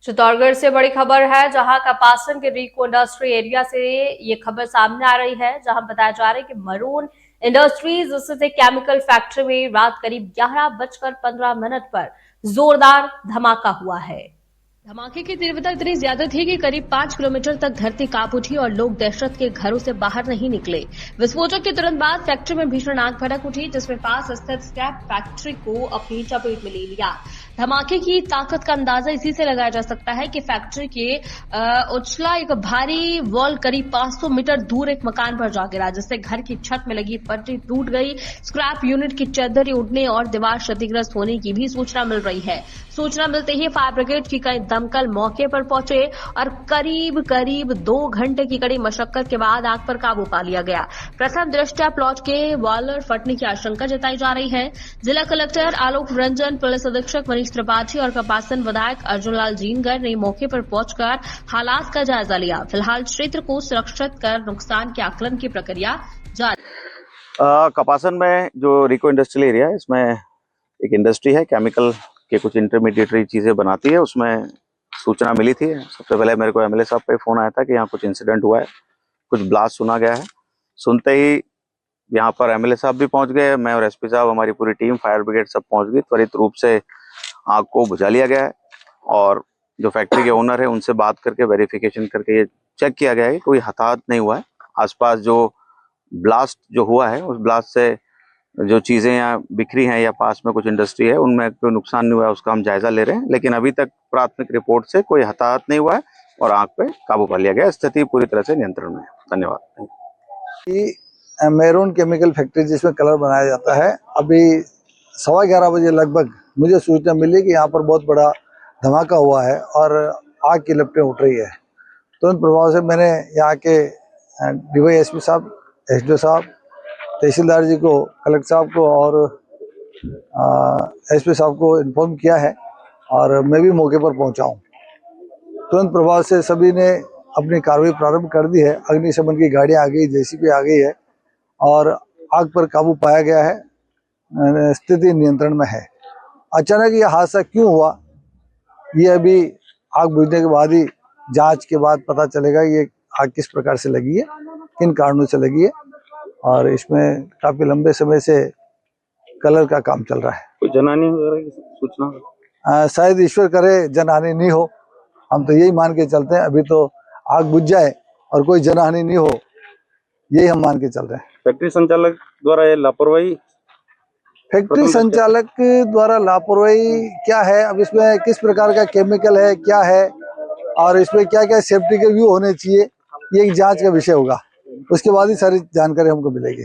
चित्तौड़गढ़ से बड़ी खबर है, जहां कपासन के रीको इंडस्ट्री एरिया से ये खबर सामने आ रही है, जहां बताया जा रहा है कि मरून इंडस्ट्रीज स्थित केमिकल फैक्ट्री में रात करीब 11:15 पर जोरदार धमाका हुआ है। धमाके की तीव्रता इतनी ज्यादा थी कि करीब 5 किलोमीटर तक धरती कांप उठी और लोग दहशत के घरों से बाहर नहीं निकले। विस्फोटक के तुरंत बाद फैक्ट्री में भीषण आग भड़क उठी, जिसमें पास स्थित स्क्रैप फैक्ट्री को अपनी चपेट में ले लिया। धमाके की ताकत का अंदाजा इसी से लगाया जा सकता है कि फैक्ट्री के उछला एक भारी वॉल करीब 500 मीटर दूर एक मकान पर जा गिरा, जिससे घर की छत में लगी पट्टी टूट गई। स्क्रैप यूनिट की चद्दरें उड़ने और दीवार क्षतिग्रस्त होने की भी सूचना मिल रही है। सूचना मिलते ही फायर ब्रिगेड की कई दमकल मौके पर पहुंचे और करीब 2 घंटे की कड़ी मशक्कत के बाद आग पर काबू पा लिया गया। प्रथम दृष्टया प्लॉट के बॉयलर फटने की आशंका जताई जा रही है। जिला कलेक्टर आलोक रंजन, पुलिस अधीक्षक मनीष त्रिपाठी और कपासन विधायक अर्जुन लाल जीनगर ने मौके पर पहुंचकर हालात का जायजा लिया। फिलहाल क्षेत्र को सुरक्षित कर नुकसान के आकलन की प्रक्रिया जारी। कपासन में जो रीको इंडस्ट्रियल एरिया है, इसमें एक इंडस्ट्री है, केमिकल के कुछ इंटरमीडिएटरी चीजें बनाती है। उसमें सूचना मिली थी। सबसे पहले मेरे को एमएलए साहब पे फोन आया था कि यहाँ कुछ इंसिडेंट हुआ है, कुछ ब्लास्ट सुना गया है। सुनते ही यहाँ पर एमएलए साहब भी पहुंच गए, मैं और एसपी साहब, हमारी पूरी टीम, फायर ब्रिगेड सब पहुंच गई। त्वरित रूप से आग को बुझा लिया गया है और जो फैक्ट्री के ओनर है उनसे बात करके वेरिफिकेशन करके ये चेक किया गया है कि कोई हताहत नहीं हुआ है। आसपास जो ब्लास्ट जो हुआ है, उस ब्लास्ट से जो चीजें यहाँ बिखरी हैं या पास में कुछ इंडस्ट्री है, उनमें कोई नुकसान नहीं हुआ है, उसका हम जायजा ले रहे हैं। लेकिन अभी तक प्राथमिक रिपोर्ट से कोई हताहत नहीं हुआ है और आग पे काबू पा लिया गया। स्थिति पूरी तरह से नियंत्रण में है। धन्यवाद। मैरून केमिकल फैक्ट्री जिसमें कलर बनाया जाता है, अभी 11:15 बजे लगभग मुझे सूचना मिली कि यहाँ पर बहुत बड़ा धमाका हुआ है और आग की लपटें उठ रही है। तुरंत प्रभाव से मैंने यहाँ के डीवाईएसपी साहब, एसडीओ साहब, तहसीलदार जी को, कलेक्टर साहब को और एसपी साहब को इन्फॉर्म किया है और मैं भी मौके पर पहुंचा हूं। तुरंत प्रभाव से सभी ने अपनी कार्रवाई प्रारंभ कर दी है। अग्निशमन की गाड़ियां आ गई, जेसीबी आ गई है और आग पर काबू पाया गया है। स्थिति नियंत्रण में है। अचानक ये हादसा क्यों हुआ, ये अभी आग बुझने के बाद ही जांच के बाद पता चलेगा ये आग किस प्रकार से लगी है, किन कारणों से लगी है। और इसमें काफी लंबे समय से कलर का काम चल रहा है। कोई जनहानि वगैरह की सूचना? शायद ईश्वर करे जनहानि नहीं हो, हम तो यही मान के चलते हैं। अभी तो आग बुझ जाए और कोई जनहानि नहीं हो, यही हम मान के चल रहे हैं। फैक्ट्री संचालक द्वारा ये लापरवाही, फैक्ट्री संचालक द्वारा लापरवाही क्या है, अब इसमें किस प्रकार का केमिकल है, क्या है और इसमें क्या क्या सेफ्टी के व्यू होने चाहिए, ये एक जांच का विषय होगा। उसके बाद ही सारी जानकारी हमको मिलेगी।